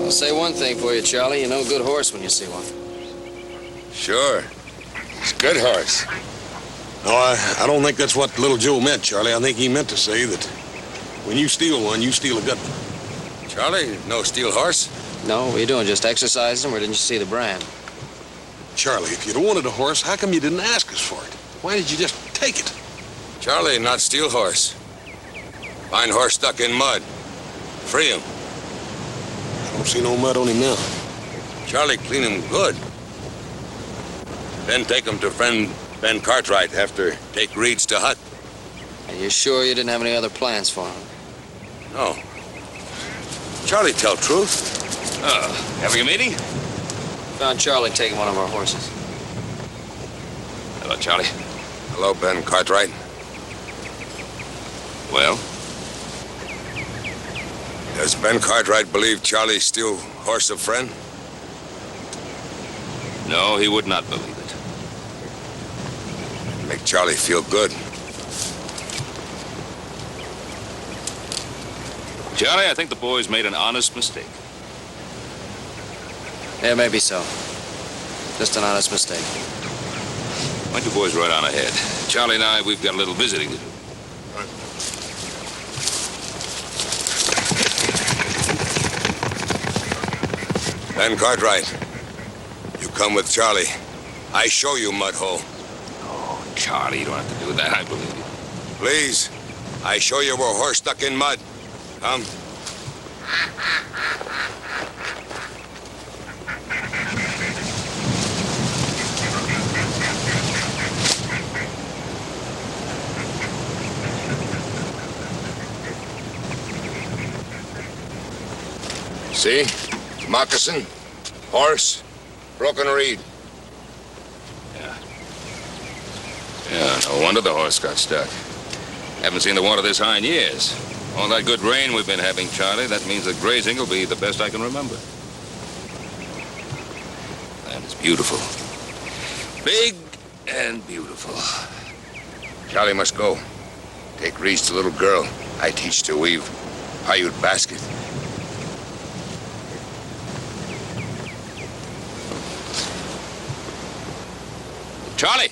I'll say one thing for you, Charlie. You know a good horse when you see one. Sure. It's a good horse. No, I don't think that's what little Joe meant, Charlie. I think he meant to say that when you steal one, you steal a good one. Charlie, no steel horse? No, what are you doing? Just exercising, or didn't you see the brand? Charlie, if you'd wanted a horse, how come you didn't ask us for it? Why did you just take it? Charlie, not steel horse. Find horse stuck in mud. Free him. I don't see no mud on him now. Charlie, clean him good. Then take him to friend Ben Cartwright after take Reeds to hut. Are you sure you didn't have any other plans for him? No. Charlie, tell truth. Having a meeting? Found Charlie taking one of our horses. Hello, Charlie. Hello, Ben Cartwright. Well? Does Ben Cartwright believe Charlie's still horse of friend? No, he would not believe it. Make Charlie feel good. Charlie, I think the boys made an honest mistake. Yeah, maybe so. Just an honest mistake. Why don't you boys ride on ahead? Charlie and I, we've got a little visiting to do. Ben Cartwright, you come with Charlie. I show you mud hole. Oh, Charlie, you don't have to do that. I believe you. Please, I show you where horse stuck in mud. Come. See? Moccasin, horse, broken reed. Yeah, no wonder the horse got stuck. Haven't seen the water this high in years. All that good rain we've been having, Charlie, that means the grazing will be the best I can remember. Land is beautiful. Big and beautiful. Charlie must go. Take Reese to little girl. I teach to weave Paiute basket. Charlie!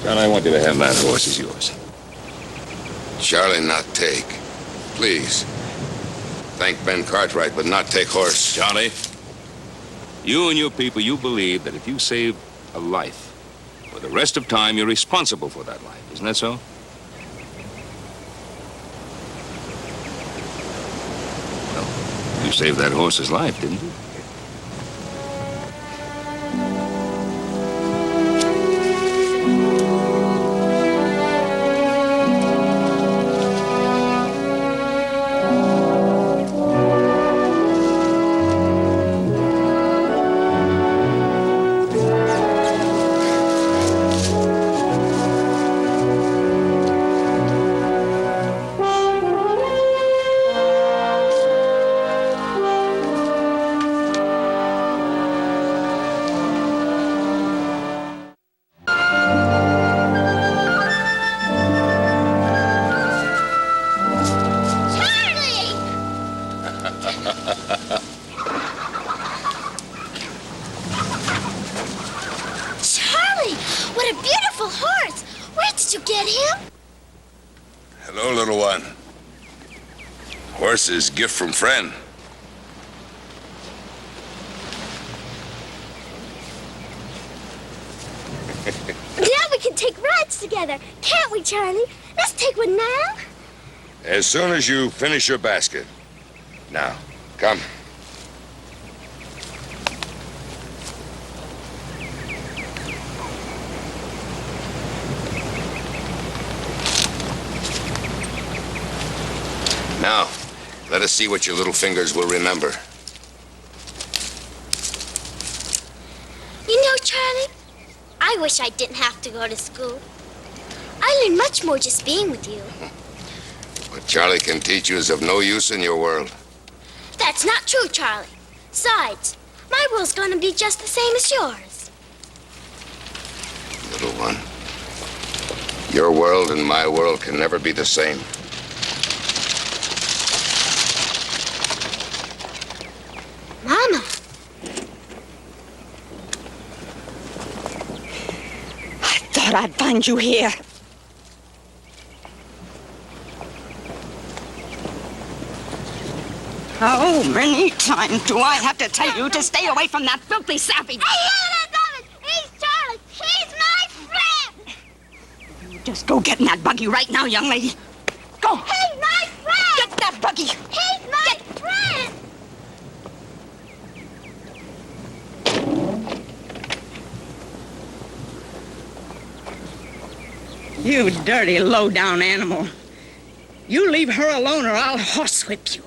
John, I want you to have that horse is yours. Charlie, not take. Please. Thank Ben Cartwright, but not take horse. Charlie, you and your people, you believe that if you save a life, for the rest of time, you're responsible for that life. Isn't that so? Well, you saved that horse's life, didn't you? Hello, little one. Horse's gift from friend. Now we can take rides together, can't we, Charlie? Let's take one now. As soon as you finish your basket. Now, come. Now, let us see what your little fingers will remember. You know, Charlie, I wish I didn't have to go to school. I learned much more just being with you. What Charlie can teach you is of no use in your world. That's not true, Charlie. Besides, my world's gonna be just the same as yours. Little one, your world and my world can never be the same. thought I'd find you here. How many times do I have to tell you to stay away from that filthy savage? Hey, he's Charlie. He's my friend. You just go get in that buggy right now, young lady. Go. He's my friend. Get that buggy. He's my friend. You dirty, low-down animal. You leave her alone or I'll horsewhip you.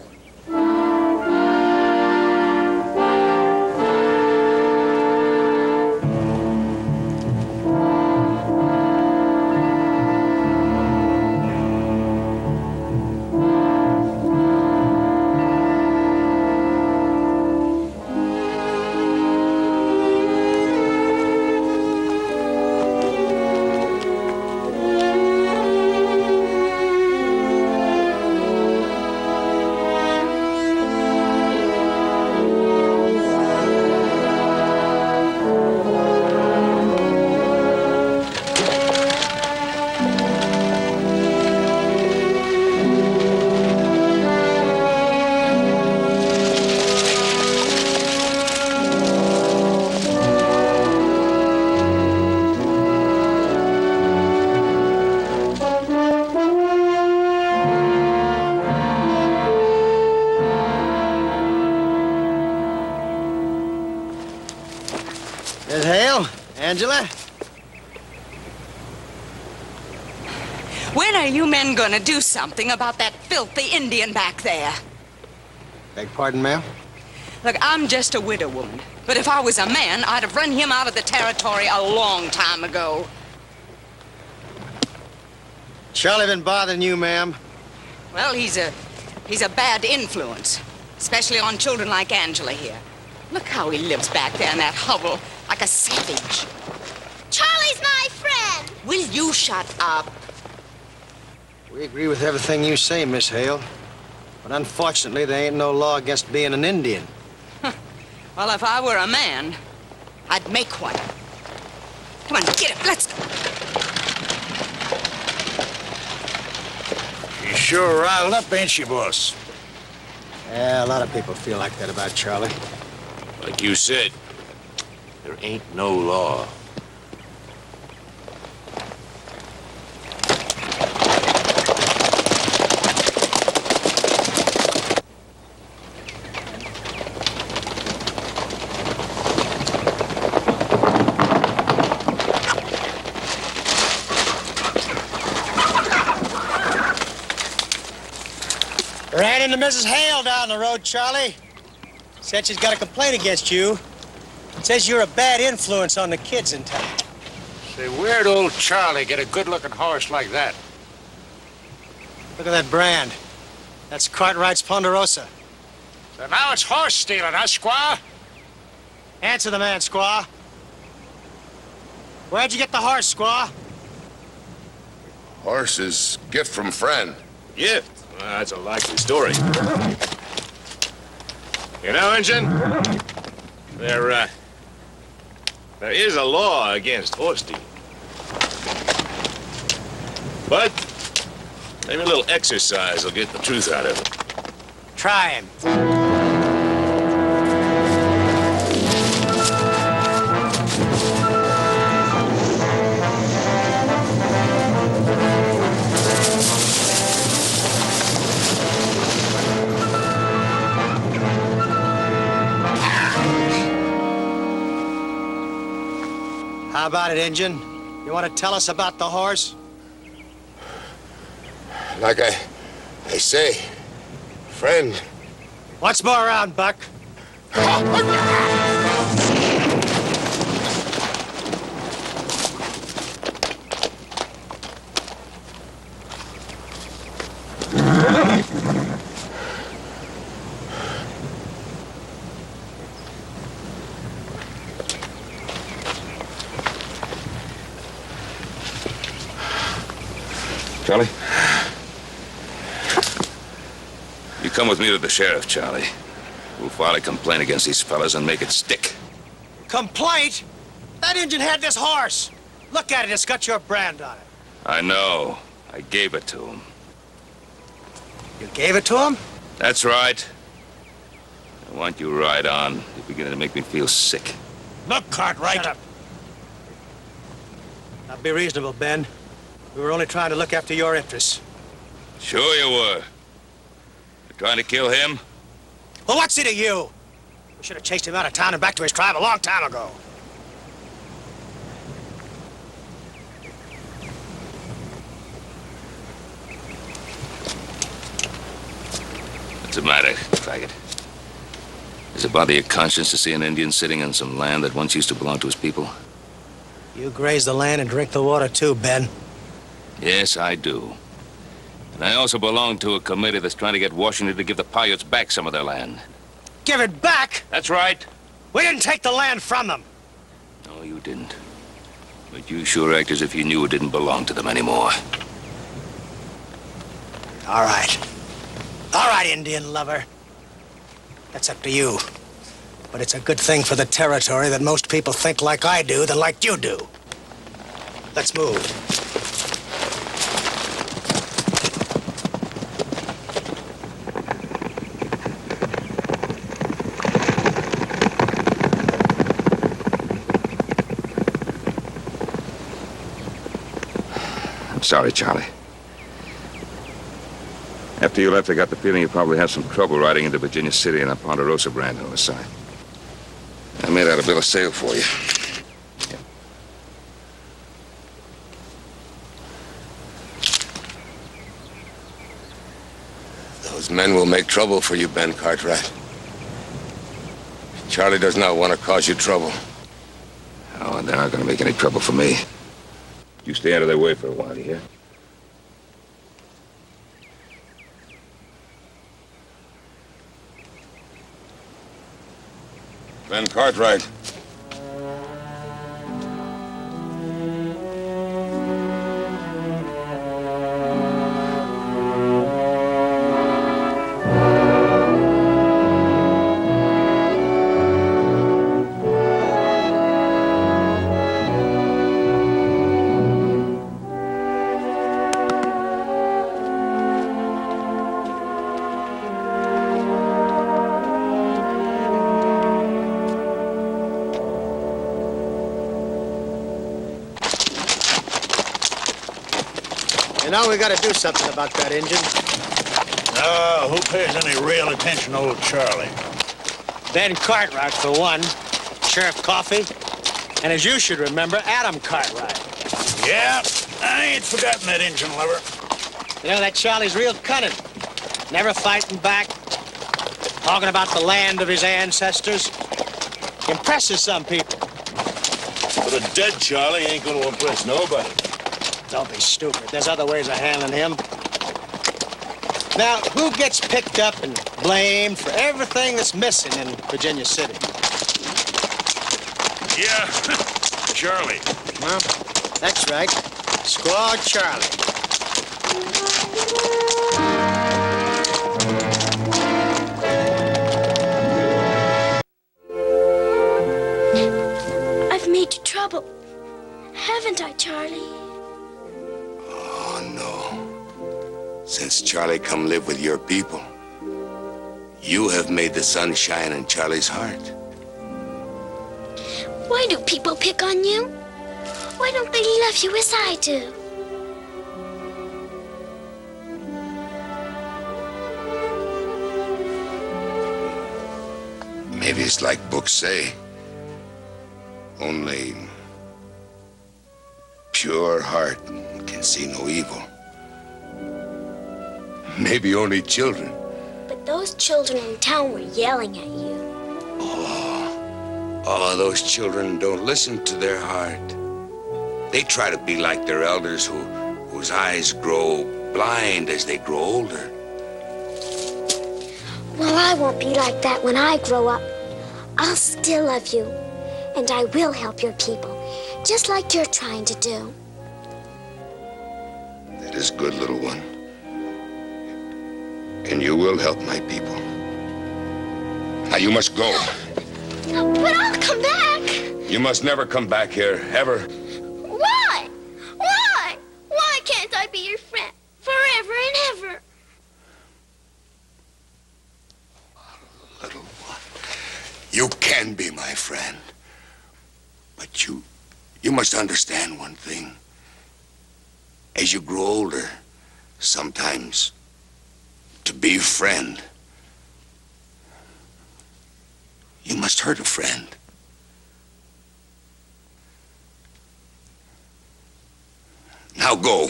Miss Hale, Angela. When are you men gonna do something about that filthy Indian back there? Beg pardon, ma'am? Look, I'm just a widow woman. But if I was a man, I'd have run him out of the territory a long time ago. Charlie been bothering you, ma'am? Well, he's a bad influence, especially on children like Angela here. Look how he lives back there in that hovel, like a savage. Charlie's my friend. Will you shut up? We agree with everything you say, Miss Hale. But unfortunately, there ain't no law against being an Indian. Well, if I were a man, I'd make one. Come on, get it, let's go. She's sure riled up, ain't she, boss? Yeah, a lot of people feel like that about Charlie. Like you said, there ain't no law. Ran into Mrs. Hale down the road, Charlie. Said she's got a complaint against you. Says you're a bad influence on the kids in town. Say, where'd old Charlie get a good-looking horse like that? Look at that brand. That's Cartwright's Ponderosa. So now it's horse stealing, huh, squaw? Answer the man, squaw. Where'd you get the horse, squaw? Horse is gift from friend. Gift? Well, that's a likely story. You know, Injun, there is a law against horse stealing. But maybe a little exercise will get the truth out of it. Try him. How about it, Injun? You want to tell us about the horse? Like I say, friend. Once more around, Buck. Charlie? You come with me to the sheriff, Charlie. We'll file a complaint against these fellas and make it stick. Complaint? That Injun had this horse. Look at it. It's got your brand on it. I know. I gave it to him. You gave it to him? That's right. I want you right on. You're beginning to make me feel sick. Look, Cartwright. Shut up. Now, be reasonable, Ben. We were only trying to look after your interests. Sure you were. You're trying to kill him? Well, what's it to you? We should have chased him out of town and back to his tribe a long time ago. What's the matter, faggot? Does it bother your conscience to see an Indian sitting on some land that once used to belong to his people? You graze the land and drink the water, too, Ben. Yes, I do. And I also belong to a committee that's trying to get Washington to give the Paiutes back some of their land. Give it back? That's right. We didn't take the land from them. No, you didn't. But you sure act as if you knew it didn't belong to them anymore. All right. All right, Indian lover. That's up to you. But it's a good thing for the territory that most people think like I do than like you do. Let's move. I'm sorry, Charlie. After you left, I got the feeling you probably had some trouble riding into Virginia City and a Ponderosa brand on the side. I made out a bill of sale for you. Those men will make trouble for you, Ben Cartwright. Charlie does not want to cause you trouble. Oh, and they're not going to make any trouble for me. You stay out of their way for a while, you hear? Ben Cartwright. Now we gotta do something about that engine. Who pays any real attention to old Charlie? Ben Cartwright, for one. Sheriff Coffey. And as you should remember, Adam Cartwright. Yeah, I ain't forgotten that engine lover. You know, that Charlie's real cunning. Never fighting back. Talking about the land of his ancestors. Impresses some people. But a dead Charlie ain't gonna impress nobody. Don't be stupid. There's other ways of handling him. Now, who gets picked up and blamed for everything that's missing in Virginia City? Yeah, Charlie. Well, that's right. Squaw Charlie. I've made you trouble, haven't I, Charlie? Oh, no. Since Charlie come live with your people, you have made the sun shine in Charlie's heart. Why do people pick on you? Why don't they love you as I do? Maybe it's like books say. Only pure heart can see no evil. Maybe only children. But those children in town were yelling at you. Oh, those children don't listen to their heart. They try to be like their elders whose eyes grow blind as they grow older. Well, I won't be like that when I grow up. I'll still love you, and I will help your people, just like you're trying to do. That is good, little one. And you will help my people. Now, you must go. But I'll come back. You must never come back here, ever. Why? You can be my friend. But you must understand one thing. As you grow older, sometimes to be a friend, you must hurt a friend. Now go.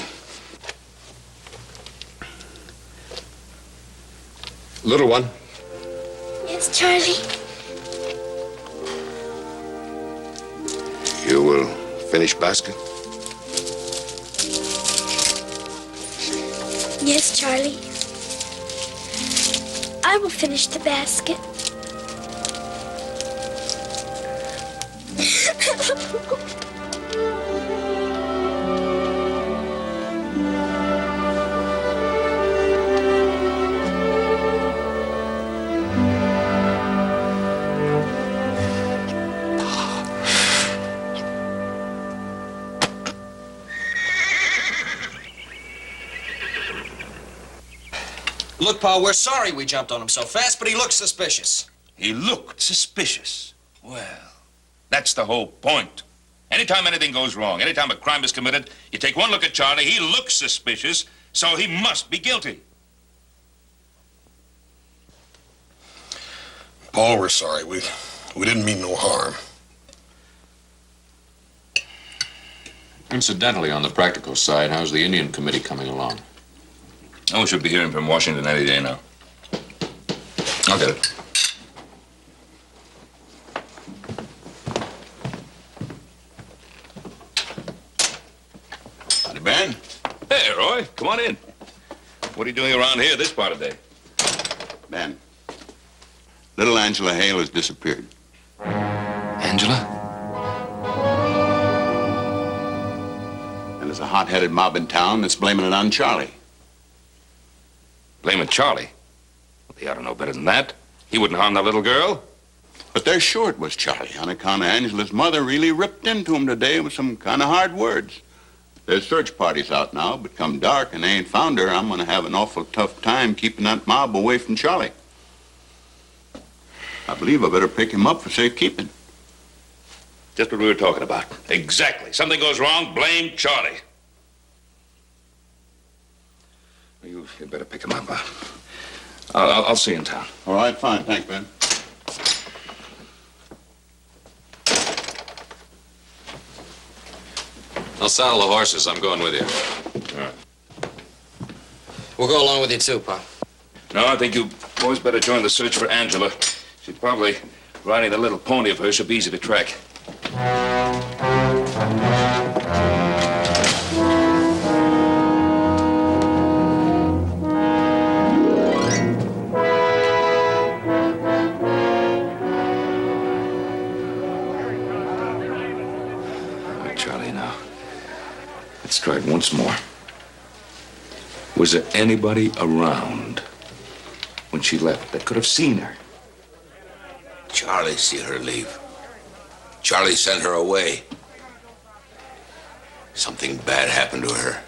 Little one. Yes, Charlie? You will finish basket? Yes, Charlie. I will finish the basket. Look, Pa, we're sorry we jumped on him so fast, but he looks suspicious. He looked suspicious. Well, that's the whole point. Anytime anything goes wrong, anytime a crime is committed, you take one look at Charlie, he looks suspicious, so he must be guilty. Paul, we're sorry. We didn't mean no harm. Incidentally, on the practical side, how's the Indian Committee coming along? Oh, we should be hearing from Washington any day now. I'll get it. Howdy, Ben. Hey, Roy, come on in. What are you doing around here this part of the day? Ben, little Angela Hale has disappeared. Angela? And there's a hot-headed mob in town that's blaming it on Charlie. Blaming Charlie? Well, they ought to know better than that. He wouldn't harm that little girl. But they're sure it was Charlie on account of Angela's mother really ripped into him today with some kind of hard words. There's search parties out now, but come dark and they ain't found her, I'm going to have an awful tough time keeping that mob away from Charlie. I believe I better pick him up for safekeeping. Just what we were talking about. Exactly. Something goes wrong, blame Charlie. You better pick him up. I'll see you in town. All right, fine. Thanks, Ben. I'll saddle the horses. I'm going with you. All right. We'll go along with you too, Pa. No, I think you boys better join the search for Angela. She's probably riding the little pony of hers. She'll be easy to track. Let's try it once more. Was there anybody around when she left that could have seen her? Charlie see her leave. Charlie sent her away. Something bad happened to her.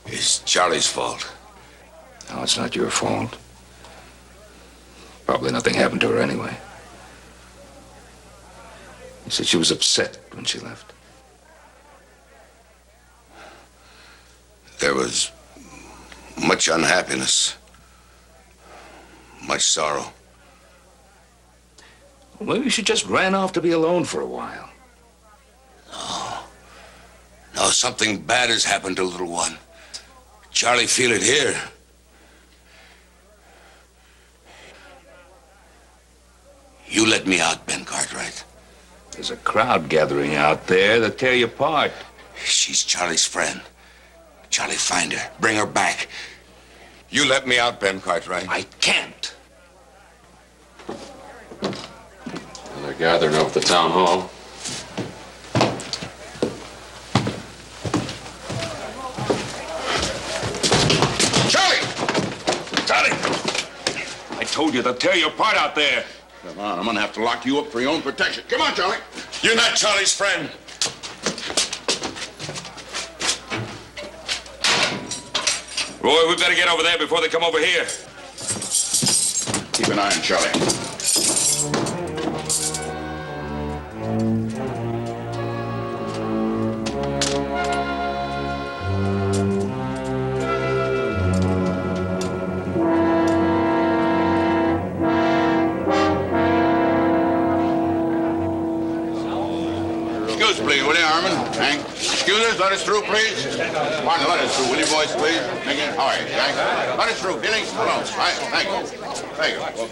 It's Charlie's fault. No, it's not your fault. Probably nothing happened to her anyway. You said she was upset when she left. There was much unhappiness, much sorrow. Well, maybe she just ran off to be alone for a while. No, something bad has happened to little one. Charlie feel it here. You let me out, Ben Cartwright. There's a crowd gathering out there that tear you apart. She's Charlie's friend. Charlie, find her. Bring her back. You let me out, Ben Cartwright. I can't. Well, they're gathering over the town hall. Charlie! I told you to tear you apart out there. Come on, I'm going to have to lock you up for your own protection. Come on, Charlie. You're not Charlie's friend. Roy, we've got to get over there before they come over here. Keep an eye on Charlie. Excuse, please, will you, Harmon? Hank? Excuse us, let us through, please. Martin, let us through, will you, boys, please? Thank you. All right, Hank. Let us through, Billy. Hello. All right, thank you. Thank you.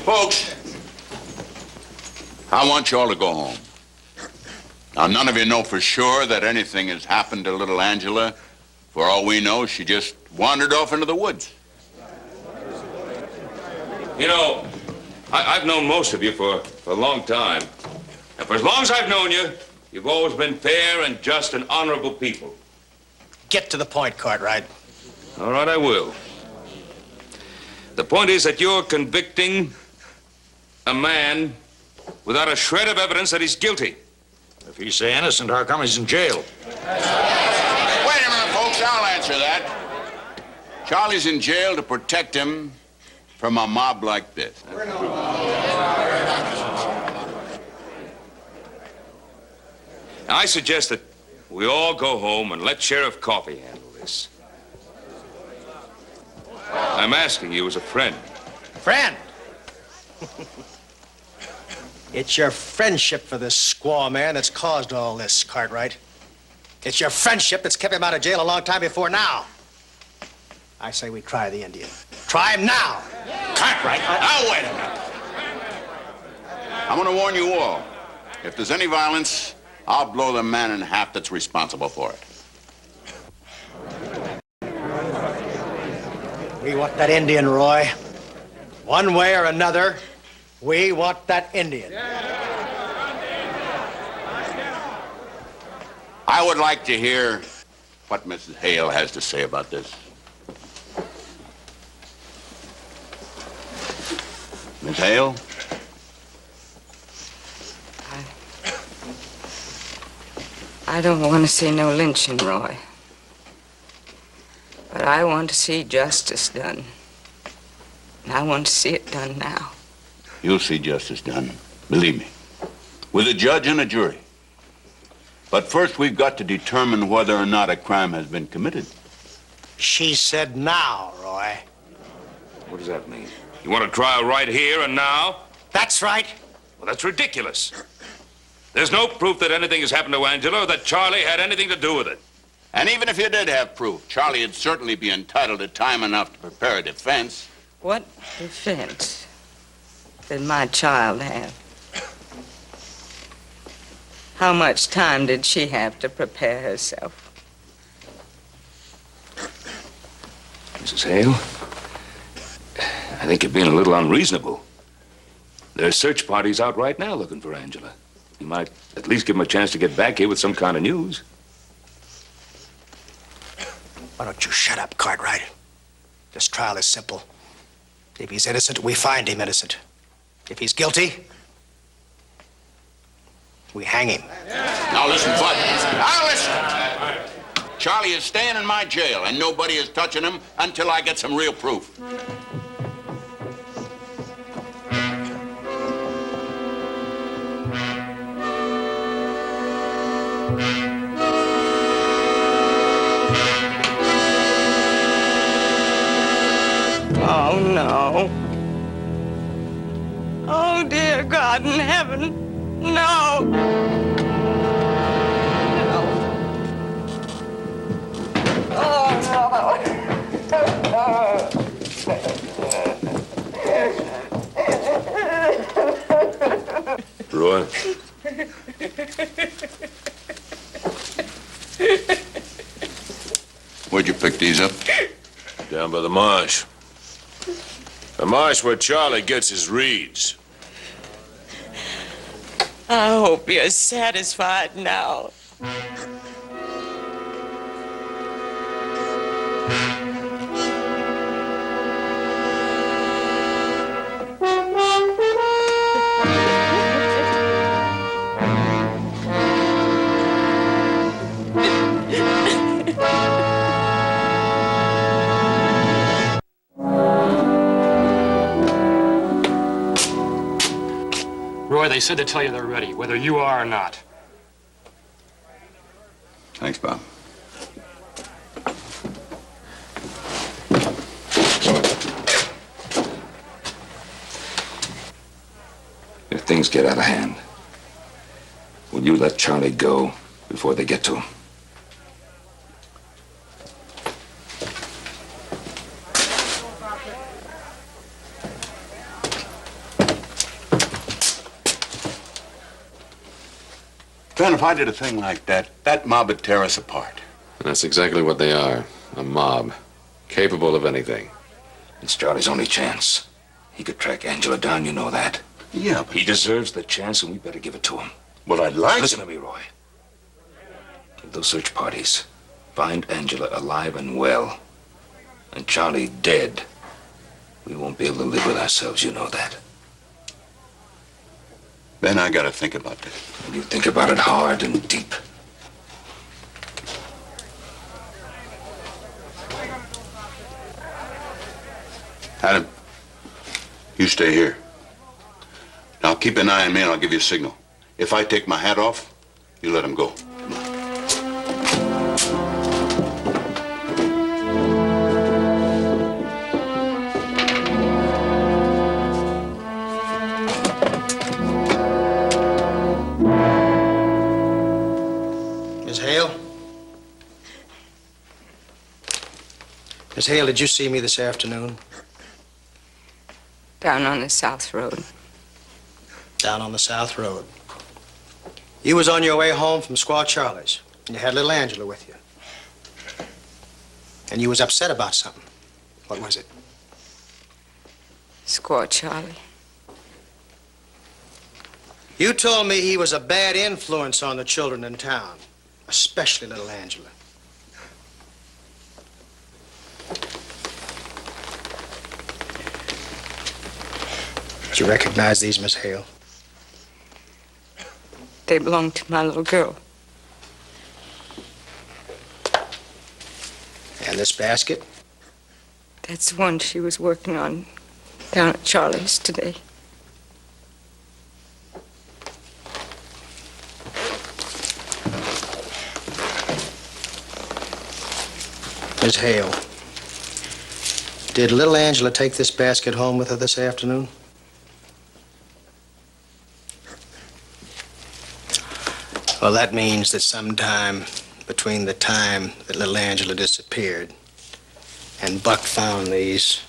Folks, I want you all to go home. Now, none of you know for sure that anything has happened to little Angela. For all we know, she just wandered off into the woods. You know, I've known most of you for a long time. And for as long as I've known you, you've always been fair and just and honorable people. Get to the point, Cartwright. All right, I will. The point is that you're convicting a man without a shred of evidence that he's guilty. If he's so innocent, how come he's in jail? Wait a minute, folks. I'll answer that. Charlie's in jail to protect him from a mob like this. Now, I suggest that we all go home and let Sheriff Coffey handle this. I'm asking you as a friend. Friend? It's your friendship for this squaw man that's caused all this, Cartwright. It's your friendship that's kept him out of jail a long time before now. I say we try the Indian. Try him now. Cartwright, now wait a minute. I'm going to warn you all. If there's any violence, I'll blow the man in half that's responsible for it. We want that Indian, Roy. One way or another, we want that Indian. I would like to hear what Mrs. Hale has to say about this. Miss Hale? I don't want to see no lynching, Roy. But I want to see justice done. And I want to see it done now. You'll see justice done, believe me, with a judge and a jury. But first, we've got to determine whether or not a crime has been committed. She said now, Roy. What does that mean? You want a trial right here and now? That's right. Well, that's ridiculous. There's no proof that anything has happened to Angela or that Charlie had anything to do with it. And even if you did have proof, Charlie would certainly be entitled to time enough to prepare a defense. What defense did my child have? How much time did she have to prepare herself? Mrs. Hale, I think you're being a little unreasonable. There are search parties out right now looking for Angela. You might at least give them a chance to get back here with some kind of news. Why don't you shut up, Cartwright? This trial is simple. If he's innocent, we find him innocent. If he's guilty, we hang him. Now listen, Bud. Now listen. Charlie is staying in my jail, and nobody is touching him until I get some real proof. Oh, no. Oh, dear God in heaven, no. No. Oh, no. Roy? Where'd you pick these up? Down by the marsh. The marsh where Charlie gets his reeds. I hope you're satisfied now. they said to tell you they're ready, whether you are or not. Thanks, Bob. If things get out of hand, will you let Charlie go before they get to him? Ben, if I did a thing like that, that mob would tear us apart. And that's exactly what they are. A mob. Capable of anything. It's Charlie's only chance. He could track Angela down, you know that. Yeah, but... He deserves the chance, and we better give it to him. Well, I'd like... Listen to me, Roy. If those search parties find Angela alive and well, and Charlie dead, we won't be able to live with ourselves, you know that. Ben, I gotta think about this. And you think about it hard and deep. Adam, you stay here. Now keep an eye on me and I'll give you a signal. If I take my hat off, you let him go. Miss Hale? Miss Hale, did you see me this afternoon? Down on the South Road. Down on the South Road. You was on your way home from Squaw Charlie's, and you had little Angela with you. And you was upset about something. What was it? Squaw Charlie. You told me he was a bad influence on the children in town, especially little Angela. Did you recognize these, Miss Hale? They belong to my little girl. And this basket? That's the one she was working on down at Charlie's today. Miss Hale, did little Angela take this basket home with her this afternoon? Well, that means that sometime between the time that little Angela disappeared and Buck found these,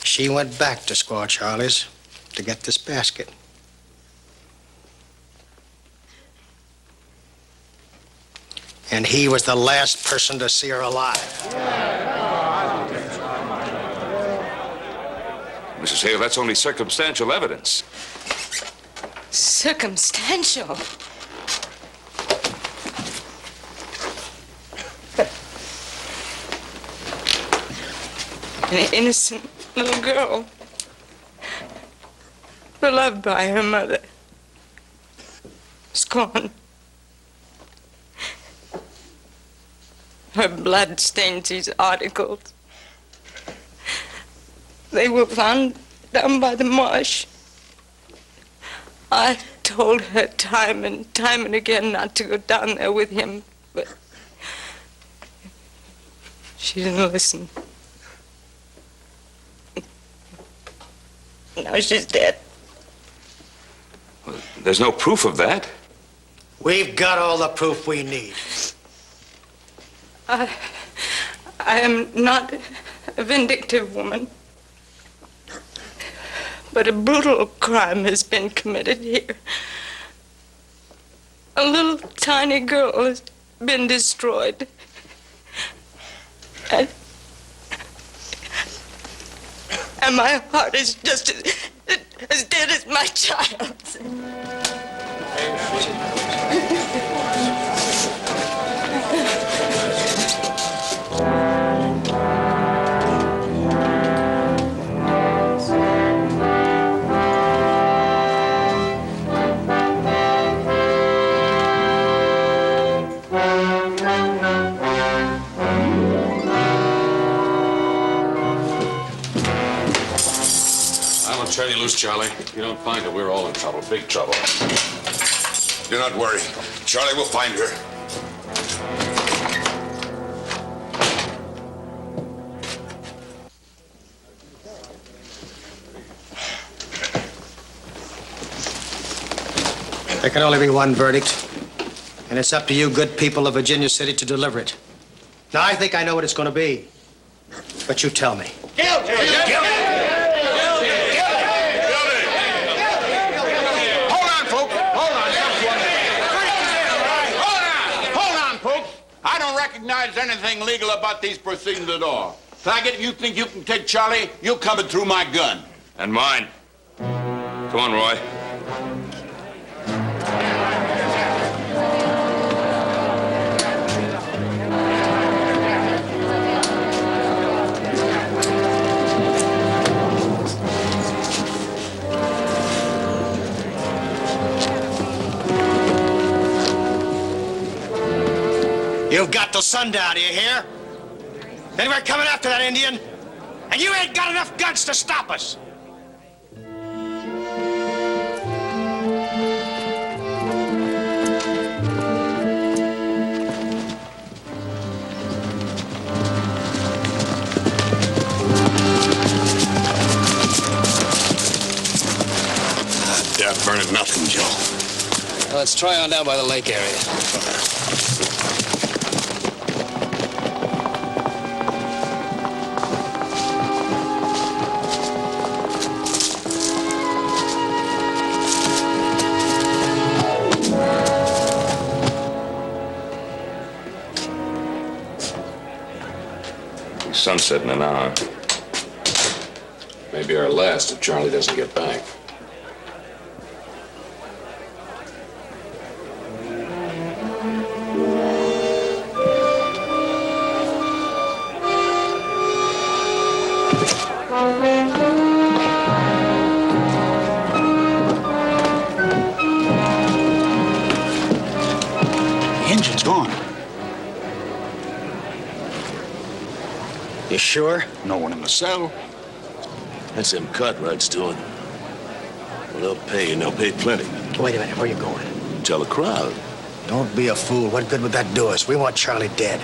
she went back to Squaw Charlie's to get this basket. And he was the last person to see her alive. Mrs. Hale, that's only circumstantial evidence. Circumstantial? An innocent little girl, beloved by her mother, scorned. Her blood stains these articles. They were found down by the marsh. I told her time and again not to go down there with him, but she didn't listen. Now she's dead. Well, there's no proof of that. We've got all the proof we need. I am not a vindictive woman, but a brutal crime has been committed here. A little tiny girl has been destroyed. And my heart is just as dead as my child's. Turn you loose, Charlie. If you don't find her, we're all in trouble. Big trouble. Do not worry. Charlie will find her. There can only be one verdict, and it's up to you good people of Virginia City to deliver it. Now, I think I know what it's going to be, but you tell me. Guilty! Hold on, folks. Hold on, folks. I don't recognize anything legal about these proceedings at all. Faggot, you think you can take Charlie? You're coming through my gun. And mine. Come on, Roy. You've got till sundown, do you hear? Then we're coming after that Indian, and you ain't got enough guns to stop us. Death burning nothing, Joe. Well, let's try on down by the lake area. Sunset in an hour. Maybe our last if Charlie doesn't get back. The engine's gone. You sure? No one in the cell. That's them Cartwrights doing. Well, they'll pay, and they'll pay plenty. Wait a minute, where you going? Tell the crowd. Don't be a fool. What good would that do us? We want Charlie dead.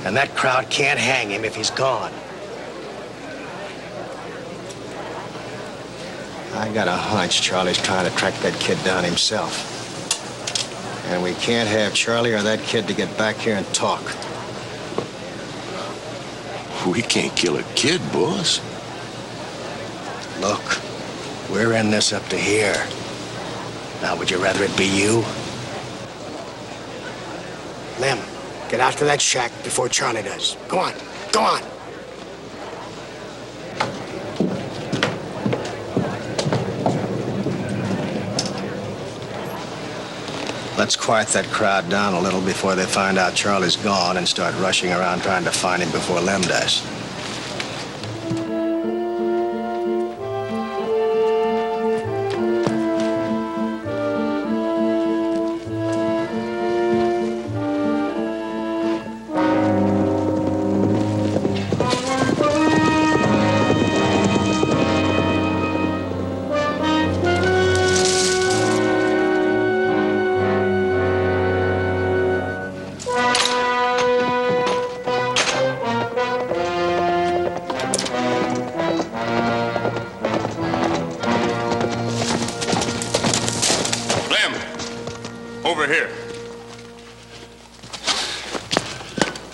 And that crowd can't hang him if he's gone. I got a hunch Charlie's trying to track that kid down himself. And we can't have Charlie or that kid to get back here and talk. We can't kill a kid, boss. Look, we're in this up to here. Now, would you rather it be you? Lem, get out to that shack before Charlie does. Go on, go on. Let's quiet that crowd down a little before they find out Charlie's gone and start rushing around trying to find him before Lem does.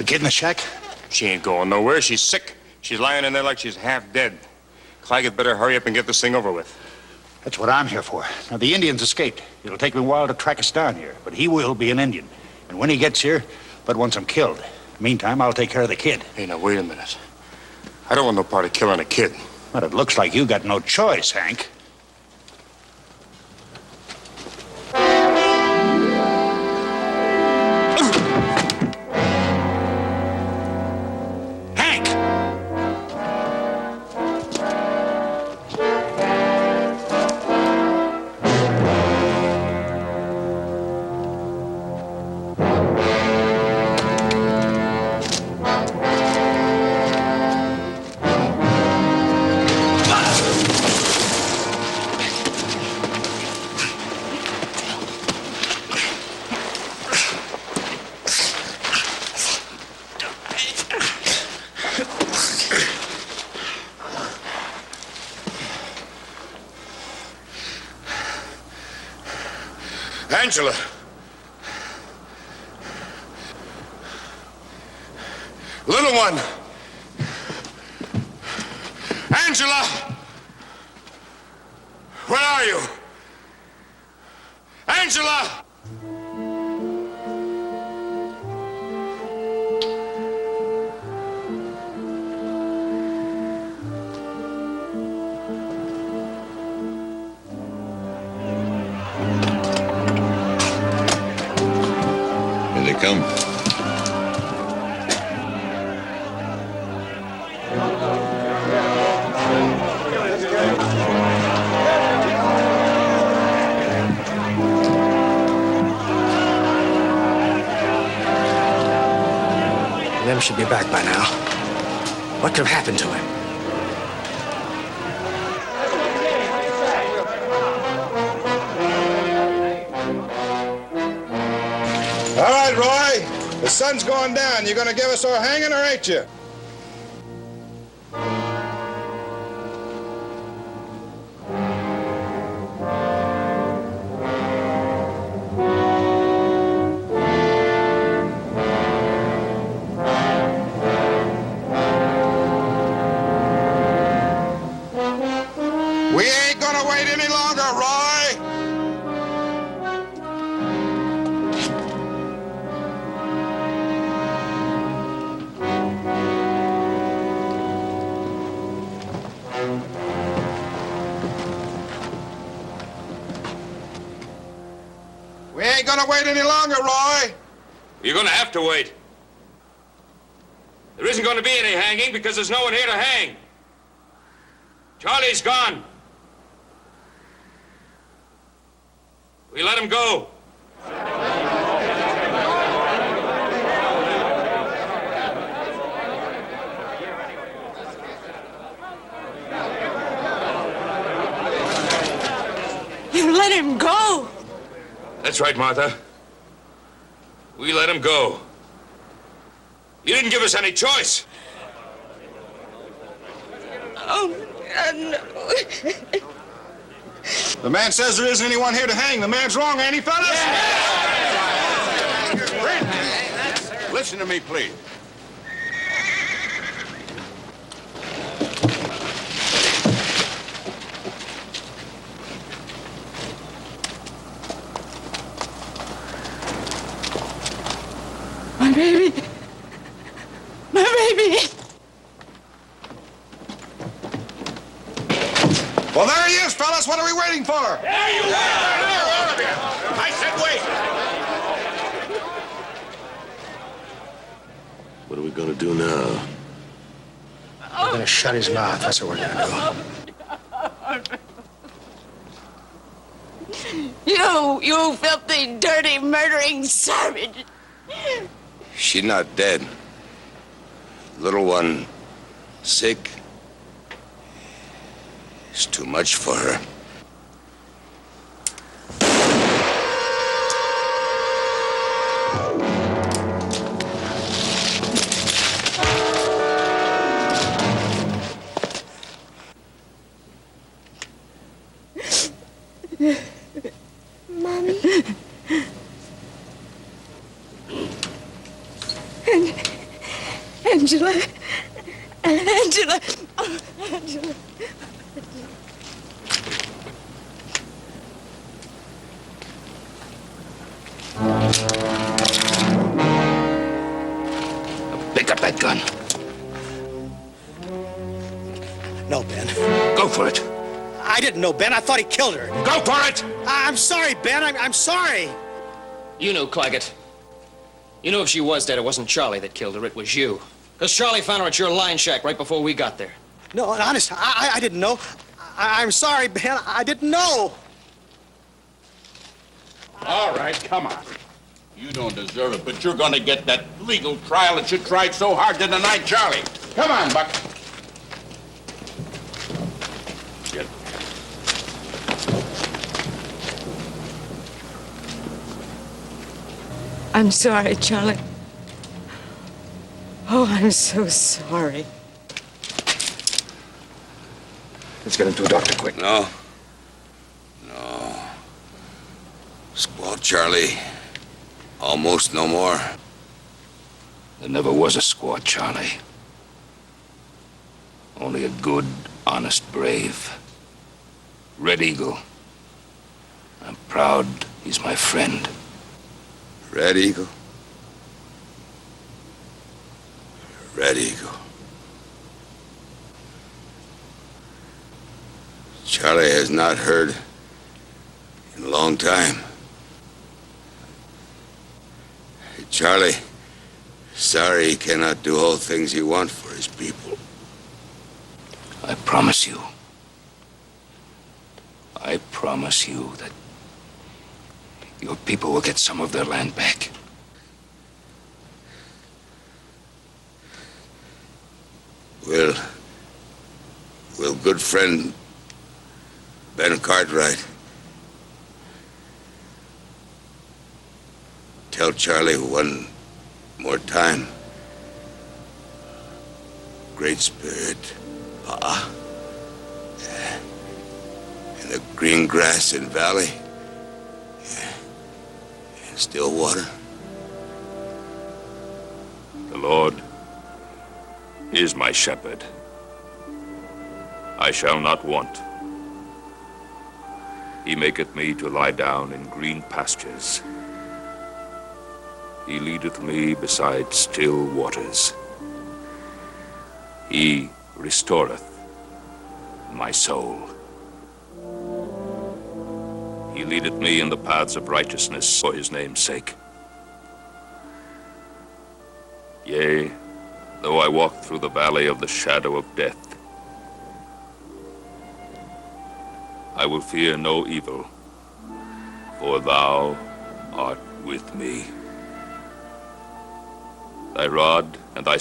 Kid in the shack? She ain't going nowhere. She's sick. She's lying in there like she's half dead. Claggett better hurry up and get this thing over with. That's what I'm here for. Now, the Indian's escaped. It'll take me a while to track us down here, but he will be an Indian. And when he gets here, Bud wants him killed. Meantime, I'll take care of the kid. Hey, now, wait a minute. I don't want no part of killing a kid. But it looks like you got no choice, Hank. Angela. Little one. Angela! Where are you? Angela! Here they come. Lem should be back by now. What could have happened to him? All right, Roy. The sun's going down. You gonna give us our hanging or ain't you? We ain't gonna wait any longer, Roy. We ain't gonna wait any longer, Roy. You're gonna have to wait. There isn't gonna be any hanging because there's no one here to hang. Charlie's gone. We let him go. You let him go? That's right, Martha. We let him go. You didn't give us any choice. Oh, no. The man says there isn't anyone here to hang. The man's wrong, ain't he, fellas? Listen to me, please. My baby. My baby. Well, there he is, fellas. What are we waiting for? There you are! There, all of you! I said wait! What are we gonna do now? We're gonna shut his mouth. That's what we're gonna do. You filthy, dirty, murdering savage. She's not dead. Little one, sick. It's too much for her. Mommy? Angela. Angela. Oh, Angela. Pick up that gun. No, Ben. Go for it. I didn't know, Ben. I thought he killed her. Go for it! I'm sorry, Ben. I'm sorry. You knew, Claggett. You knew if she was dead, it wasn't Charlie that killed her, it was you. Because Charlie found her at your line shack right before we got there. No, honest, I didn't know. I'm sorry, Ben. I didn't know. All right, come on. You don't deserve it, but you're gonna get that legal trial that you tried so hard to deny Charlie. Come on, Buck. Get. I'm sorry, Charlie. Oh, I'm so sorry. Let's get him to a doctor quick. No. No. Squaw No, Charlie. Almost no more. There never was a squaw, Charlie. Only a good, honest brave. Red Eagle. I'm proud he's my friend. Red Eagle? Red Eagle. Charlie has not heard in a long time. Charlie, sorry he cannot do all things he wants for his people. I promise you that your people will get some of their land back. Will good friend Ben Cartwright tell Charlie one more time? Great Spirit, Pa, and the green grass and valley, and still water. The Lord is my shepherd. I shall not want. He maketh me to lie down in green pastures. He leadeth me beside still waters. He restoreth my soul. He leadeth me in the paths of righteousness for his name's sake. Yea, though I walk through the valley of the shadow of death, I will fear no evil, for thou art with me. Thy rod and thy...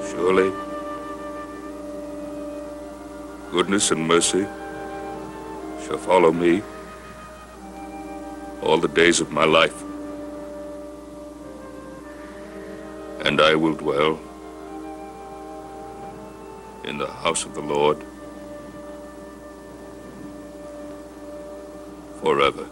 Surely, goodness and mercy shall follow me all the days of my life, and I will dwell in the house of the Lord forever.